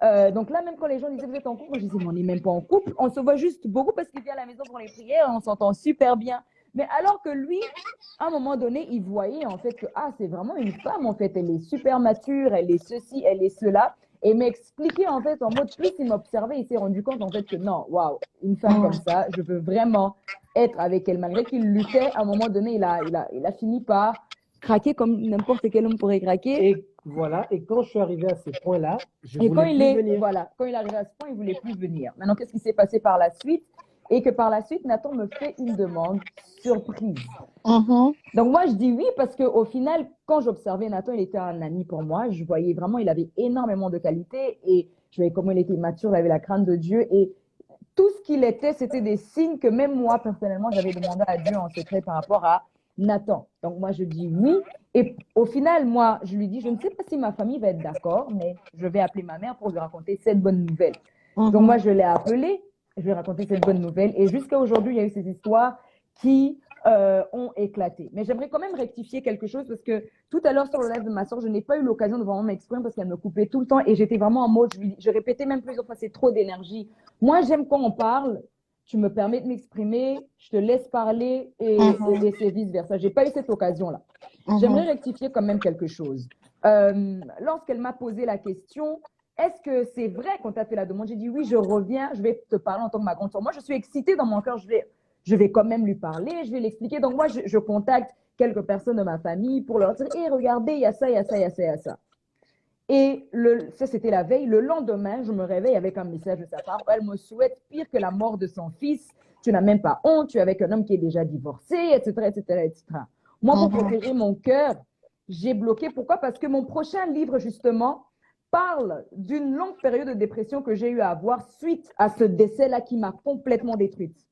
donc là, même quand les gens disaient, vous êtes en couple, je disais, mais on n'est même pas en couple. On se voit juste beaucoup parce qu'il vient à la maison pour les prières. On s'entend super bien. Mais alors que lui, à un moment donné, il voyait en fait que c'est vraiment une femme, en fait. Elle est super mature, elle est ceci, elle est cela. Et m'expliquait en fait en mode, plus il m'observait, il s'est rendu compte en fait que non, waouh, une femme comme ça, je veux vraiment être avec elle. Malgré qu'il luttait, à un moment donné, il a fini par craquer comme n'importe quel homme pourrait craquer. Et voilà, et quand je suis arrivée à ce point-là, je voulais plus venir. Voilà, quand il est arrivé à ce point, il ne voulait plus venir. Maintenant, qu'est-ce qui s'est passé par la suite? Et que par la suite, Nathan me fait une demande surprise. Donc moi, je dis oui parce qu'au final, quand j'observais Nathan, il était un ami pour moi. Je voyais vraiment, il avait énormément de qualités et je voyais comment il était mature, il avait la crainte de Dieu et tout ce qu'il était, c'était des signes que même moi, personnellement, j'avais demandé à Dieu en secret par rapport à Nathan. Donc moi, je dis oui. Et au final, moi, je lui dis, je ne sais pas si ma famille va être d'accord, mais je vais appeler ma mère pour lui raconter cette bonne nouvelle. Donc moi, je l'ai appelée. Je vais raconter cette bonne nouvelle. Et jusqu'à aujourd'hui, il y a eu ces histoires qui ont éclaté. Mais j'aimerais quand même rectifier quelque chose parce que tout à l'heure, sur le live de ma soeur, je n'ai pas eu l'occasion de vraiment m'exprimer parce qu'elle me coupait tout le temps et j'étais vraiment en mode, je répétais même plusieurs fois, c'est trop d'énergie. Moi, j'aime quand on parle, tu me permets de m'exprimer, je te laisse parler et c'est vice-versa. Je n'ai pas eu cette occasion-là. J'aimerais rectifier quand même quelque chose. Lorsqu'elle m'a posé la question, est-ce que c'est vrai qu'on t'a fait la demande? J'ai dit oui, je reviens, je vais te parler en tant que ma grande soeur. Moi, je suis excitée dans mon cœur, je vais quand même lui parler, je vais l'expliquer. Donc moi, je contacte quelques personnes de ma famille pour leur dire, regardez, il y a ça, il y a ça, il y a ça, il y a ça. Et ça, c'était la veille. Le lendemain, je me réveille avec un message de sa part. Elle me souhaite pire que la mort de son fils. Tu n'as même pas honte, tu es avec un homme qui est déjà divorcé, etc., etc., etc. Moi, pour protéger mon cœur, j'ai bloqué. Pourquoi? Parce que mon prochain livre, justement, parle d'une longue période de dépression que j'ai eu à avoir suite à ce décès-là qui m'a complètement détruite.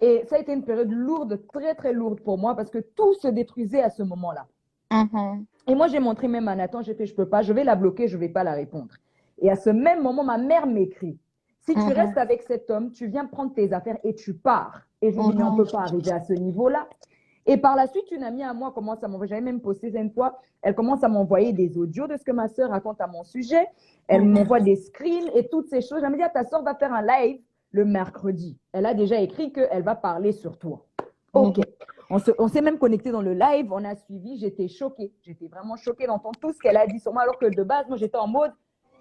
Et ça a été une période lourde, très, très lourde pour moi parce que tout se détruisait à ce moment-là. Et moi, j'ai montré même à Nathan, j'ai fait, je peux pas, je vais la bloquer, je vais pas la répondre. Et à ce même moment, ma mère m'écrit, si tu restes avec cet homme, tu viens prendre tes affaires et tu pars. Et je lui dis, mais on peut pas arriver à ce niveau-là. Et par la suite, une amie à moi commence à m'envoyer, j'avais même posté une fois, elle commence à m'envoyer des audios de ce que ma sœur raconte à mon sujet. Elle m'envoie des screens et toutes ces choses. Elle me dit, ta sœur va faire un live le mercredi. Elle a déjà écrit qu'elle va parler sur toi. OK. On s'est même connecté dans le live, on a suivi, j'étais choquée. J'étais vraiment choquée d'entendre tout ce qu'elle a dit sur moi, alors que de base, moi, j'étais en mode,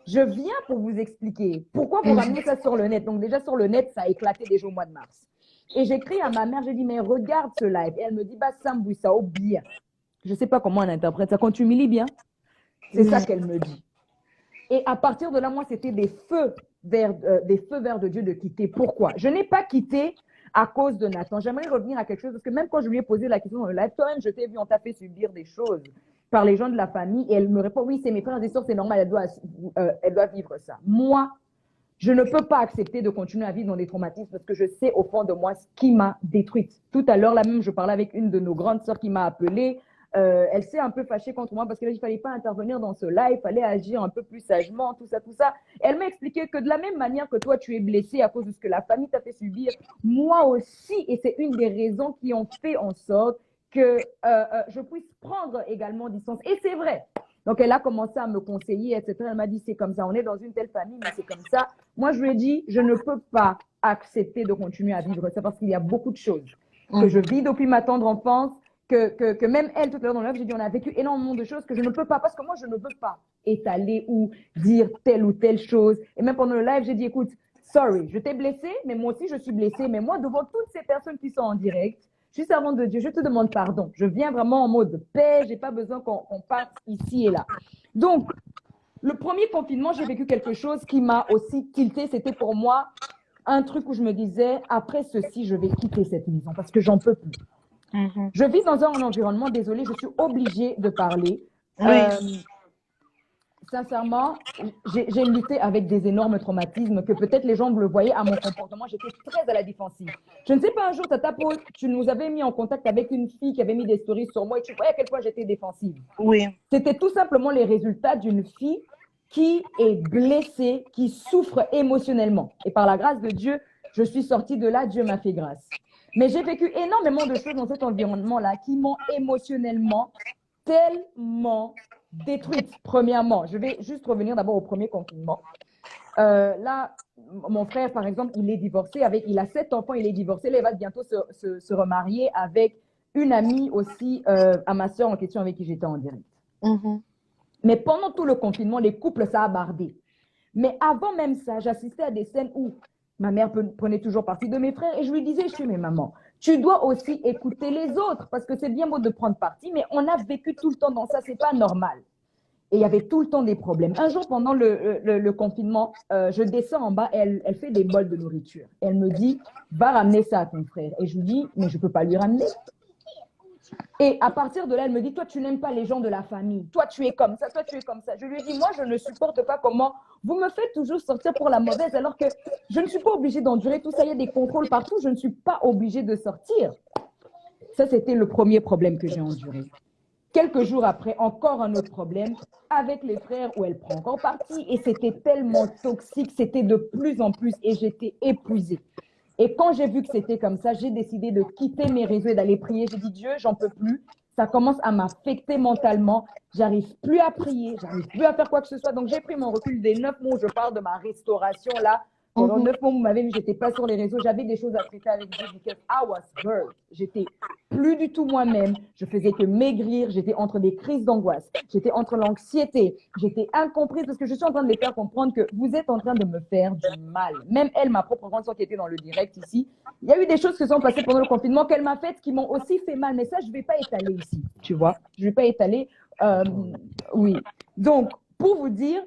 je viens pour vous expliquer. Pourquoi vous ramenez ça sur le net? Donc déjà, sur le net, ça a éclaté déjà au mois de mars. Et j'écris à ma mère, j'ai dit, mais regarde ce live. Et elle me dit, bah, Sambou, ça bien. Je ne sais pas comment on interprète ça. Quand tu humilies bien, c'est ça qu'elle me dit. Et à partir de là, moi, c'était des feux verts de Dieu de quitter. Pourquoi? Je n'ai pas quitté à cause de Nathan. J'aimerais revenir à quelque chose, parce que même quand je lui ai posé la question dans le live, toi-même, je t'ai vu, on t'a fait subir des choses par les gens de la famille. Et elle me répond, oui, c'est mes frères et sœurs, c'est normal, elle doit vivre ça. Moi, je ne peux pas accepter de continuer à vivre dans des traumatismes parce que je sais au fond de moi ce qui m'a détruite. Tout à l'heure, là même, je parlais avec une de nos grandes sœurs qui m'a appelée. Elle s'est un peu fâchée contre moi parce qu'il ne fallait pas intervenir dans ce live, il fallait agir un peu plus sagement, tout ça, tout ça. Elle m'a expliqué que de la même manière que toi, tu es blessée à cause de ce que la famille t'a fait subir, moi aussi, et c'est une des raisons qui ont fait en sorte que je puisse prendre également distance. Et c'est vrai. Donc, elle a commencé à me conseiller, etc. Elle m'a dit, c'est comme ça, on est dans une telle famille, mais c'est comme ça. Moi, je lui ai dit, je ne peux pas accepter de continuer à vivre ça parce qu'il y a beaucoup de choses que je vis depuis ma tendre enfance, que même elle, tout à l'heure dans le live, j'ai dit, on a vécu énormément de choses que je ne peux pas, parce que moi, je ne veux pas étaler ou dire telle ou telle chose. Et même pendant le live, j'ai dit, écoute, sorry, je t'ai blessé, mais moi aussi, je suis blessée. Mais moi, devant toutes ces personnes qui sont en direct, juste avant de Dieu, je te demande pardon. Je viens vraiment en mode paix. J'ai pas besoin qu'on parte ici et là. Donc, le premier confinement, j'ai vécu quelque chose qui m'a aussi tilté. C'était pour moi un truc où je me disais, après ceci, je vais quitter cette maison parce que j'en peux plus. Je vis dans un environnement, désolé, je suis obligée de parler. Sincèrement, j'ai lutté avec des énormes traumatismes que peut-être les gens le voyaient à mon comportement. J'étais très à la défensive. Je ne sais pas, un jour, Tata Paul, tu nous avais mis en contact avec une fille qui avait mis des stories sur moi et tu voyais à quel point j'étais défensive. Oui. C'était tout simplement les résultats d'une fille qui est blessée, qui souffre émotionnellement. Et par la grâce de Dieu, je suis sortie de là, Dieu m'a fait grâce. Mais j'ai vécu énormément de choses dans cet environnement-là qui m'ont émotionnellement tellement détruite. Premièrement, je vais juste revenir d'abord au premier confinement. Là, mon frère, par exemple, il est divorcé il a 7 enfants, il est divorcé. Là, il va bientôt se remarier avec une amie aussi à ma soeur en question avec qui j'étais en direct. Mais pendant tout le confinement, les couples, ça a bardé. Mais avant même ça, j'assistais à des scènes où ma mère prenait toujours partie de mes frères et je lui disais, mais maman, tu dois aussi écouter les autres parce que c'est bien beau de prendre parti, mais on a vécu tout le temps dans ça, c'est pas normal. Et il y avait tout le temps des problèmes. Un jour, pendant le confinement, je descends en bas et elle fait des bols de nourriture. Elle me dit, va ramener ça à ton frère. Et je lui dis, mais je peux pas lui ramener. Et à partir de là, elle me dit, toi, tu n'aimes pas les gens de la famille. Toi, tu es comme ça, toi, tu es comme ça. Je lui ai dit, moi, je ne supporte pas comment vous me faites toujours sortir pour la mauvaise alors que je ne suis pas obligée d'endurer tout ça. Il y a des contrôles partout. Je ne suis pas obligée de sortir. Ça, c'était le premier problème que j'ai enduré. Quelques jours après, encore un autre problème avec les frères où elle prend encore parti. Et c'était tellement toxique. C'était de plus en plus et j'étais épuisée. Et quand j'ai vu que c'était comme ça, j'ai décidé de quitter mes réseaux et d'aller prier. J'ai dit, Dieu, j'en peux plus. Ça commence à m'affecter mentalement. J'arrive plus à prier. J'arrive plus à faire quoi que ce soit. Donc, j'ai pris mon recul des 9 mois où je parle de ma restauration là. Pendant 9 mois, vous m'avez vu, j'étais pas sur les réseaux. J'avais des choses à traiter avec Dieu because I was hurt. J'étais plus du tout moi-même. Je faisais que maigrir. J'étais entre des crises d'angoisse. J'étais entre l'anxiété. J'étais incomprise parce que je suis en train de les faire comprendre que vous êtes en train de me faire du mal. Même elle, ma propre grande sœur qui était dans le direct ici, il y a eu des choses qui se sont passées pendant le confinement qu'elle m'a faites qui m'ont aussi fait mal. Mais ça, je vais pas étaler ici, tu vois. Je vais pas étaler. Oui. Donc, pour vous dire,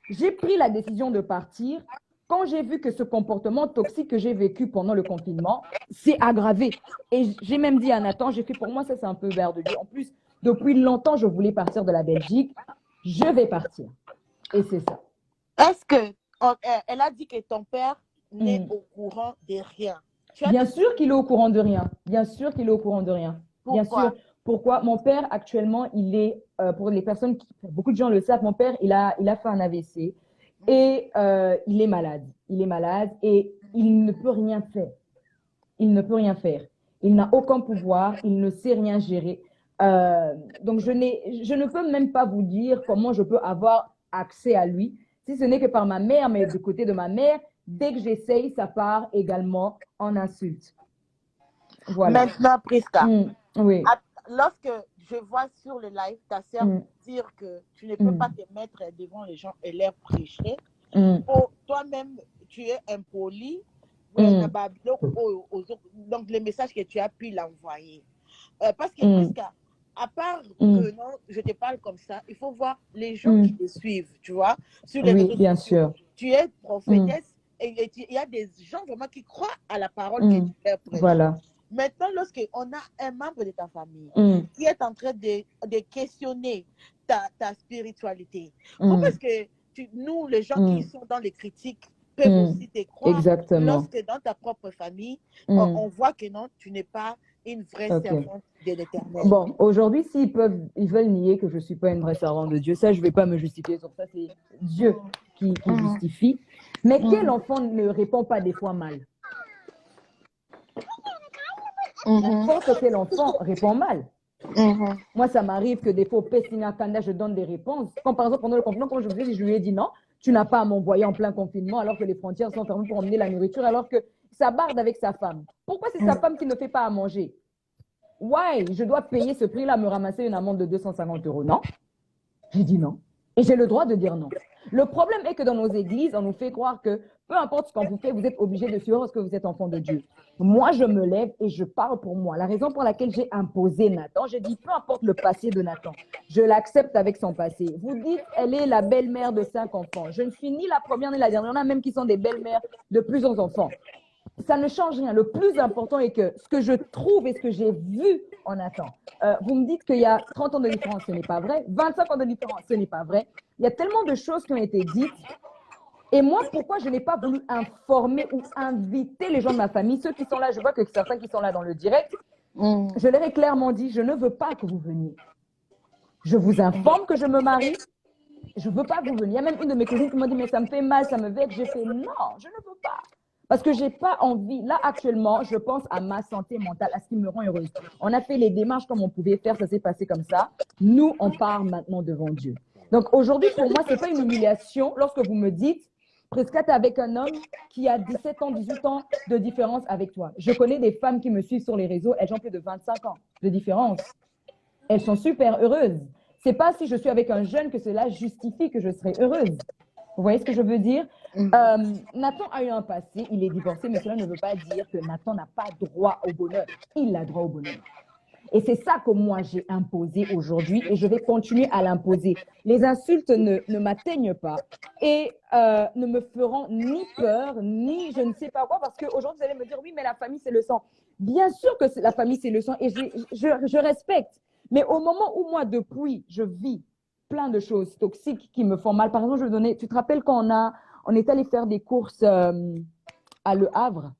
j'ai pris la décision de partir. Quand j'ai vu que ce comportement toxique que j'ai vécu pendant le confinement s'est aggravé. Et j'ai même dit à Nathan, j'ai fait pour moi, ça c'est un peu vers de Dieu. En plus, depuis longtemps, je voulais partir de la Belgique. Je vais partir. Et c'est ça. Est-ce que elle a dit que ton père n'est au courant de rien? Bien sûr qu'il est au courant de rien. Bien sûr qu'il est au courant de rien. Pourquoi? Bien sûr. Pourquoi? Mon père, actuellement, il est, pour les personnes beaucoup de gens le savent, mon père, il a fait un AVC. Et il est malade. Il est malade et il ne peut rien faire. Il ne peut rien faire. Il n'a aucun pouvoir. Il ne sait rien gérer. Donc, je ne peux même pas vous dire comment je peux avoir accès à lui, si ce n'est que par ma mère. Mais du côté de ma mère, dès que j'essaye, ça part également en insulte. Voilà. Maintenant, Prisca, oui. Lorsque je vois sur le live ta sœur dire que tu ne peux pas te mettre devant les gens et leur prêcher, toi-même, tu es impoli, donc le message que tu as pu l'envoyer. Parce que Prisca, à part que non, je te parle comme ça, il faut voir les gens qui te suivent, tu vois, sur les réseaux bien sociaux. sûr. Tu es prophétesse et il y a des gens vraiment qui croient à la parole que tu leur prêches. Voilà. Maintenant, lorsqu'on a un membre de ta famille qui est en train de questionner ta spiritualité, comment est-ce que nous, les gens qui sont dans les critiques, peuvent aussi te croire? Exactement. Lorsque dans ta propre famille, on voit que non, tu n'es pas une vraie servante de l'Éternel. Bon, aujourd'hui, ils veulent nier que je ne suis pas une vraie servante de Dieu. Ça, je ne vais pas me justifier sur ça. C'est Dieu qui justifie. Mais quel enfant ne répond pas des fois mal? Je pense que quel enfant répond mal. Moi, ça m'arrive que des fois, au Pessina Kanda, je donne des réponses. Comme par exemple, pendant le confinement, quand je lui ai dit non, tu n'as pas à m'envoyer en plein confinement alors que les frontières sont fermées pour emmener la nourriture, alors que ça barde avec sa femme. Pourquoi c'est sa femme qui ne fait pas à manger? Ouais, je dois payer ce prix-là, me ramasser une amende de 250 €. Non. J'ai dit non. Et j'ai le droit de dire non. Le problème est que dans nos églises, on nous fait croire que peu importe ce qu'on vous fait, vous êtes obligé de suivre parce que vous êtes enfant de Dieu. Moi, je me lève et je parle pour moi. La raison pour laquelle j'ai imposé Nathan, j'ai dit peu importe le passé de Nathan, je l'accepte avec son passé. Vous dites, elle est la belle-mère de 5 enfants. Je ne suis ni la première ni la dernière. Il y en a même qui sont des belles-mères de plusieurs enfants. Ça ne change rien. Le plus important est que ce que je trouve et ce que j'ai vu en Nathan. Vous me dites qu'il y a 30 ans de différence, ce n'est pas vrai. 25 ans de différence, ce n'est pas vrai. Il y a tellement de choses qui ont été dites. Et moi, pourquoi je n'ai pas voulu informer ou inviter les gens de ma famille, ceux qui sont là, je vois que certains qui sont là dans le direct, je leur ai clairement dit, je ne veux pas que vous veniez. Je vous informe que je me marie. Je ne veux pas que vous veniez. Il y a même une de mes cousines qui m'a dit, mais ça me fait mal, ça me vexe. J'ai fait, non, je ne veux pas. Parce que je n'ai pas envie. Là, actuellement, je pense à ma santé mentale, à ce qui me rend heureuse. On a fait les démarches comme on pouvait faire, ça s'est passé comme ça. Nous, on part maintenant devant Dieu. Donc aujourd'hui, pour moi, ce n'est pas une humiliation lorsque vous me dites, Prisca, tu es avec un homme qui a 17 ans, 18 ans de différence avec toi. Je connais des femmes qui me suivent sur les réseaux, elles ont plus de 25 ans de différence. Elles sont super heureuses. Ce n'est pas si je suis avec un jeune que cela justifie que je serai heureuse. Vous voyez ce que je veux dire? Nathan a eu un passé, il est divorcé, mais cela ne veut pas dire que Nathan n'a pas droit au bonheur. Il a droit au bonheur. Et c'est ça que moi j'ai imposé aujourd'hui et je vais continuer à l'imposer. Les insultes ne m'atteignent pas et ne me feront ni peur, ni je ne sais pas quoi, parce qu'aujourd'hui vous allez me dire oui, mais la famille c'est le sang. Bien sûr que la famille c'est le sang et je respecte. Mais au moment où moi, depuis, je vis plein de choses toxiques qui me font mal. Par exemple, je vais donner, tu te rappelles quand on est allé faire des courses à Le Havre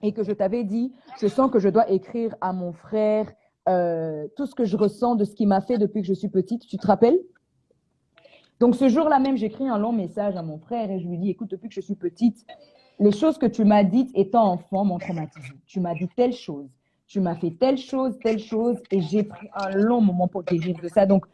et que je t'avais dit, je sens que je dois écrire à mon frère tout ce que je ressens de ce qu'il m'a fait depuis que je suis petite. Tu te rappelles? Donc, ce jour-là même, j'écris un long message à mon frère et je lui dis, écoute, depuis que je suis petite, les choses que tu m'as dites étant enfant m'ont traumatisée. Tu m'as dit telle chose. Tu m'as fait telle chose, et j'ai pris un long moment pour guérir de ça. Donc,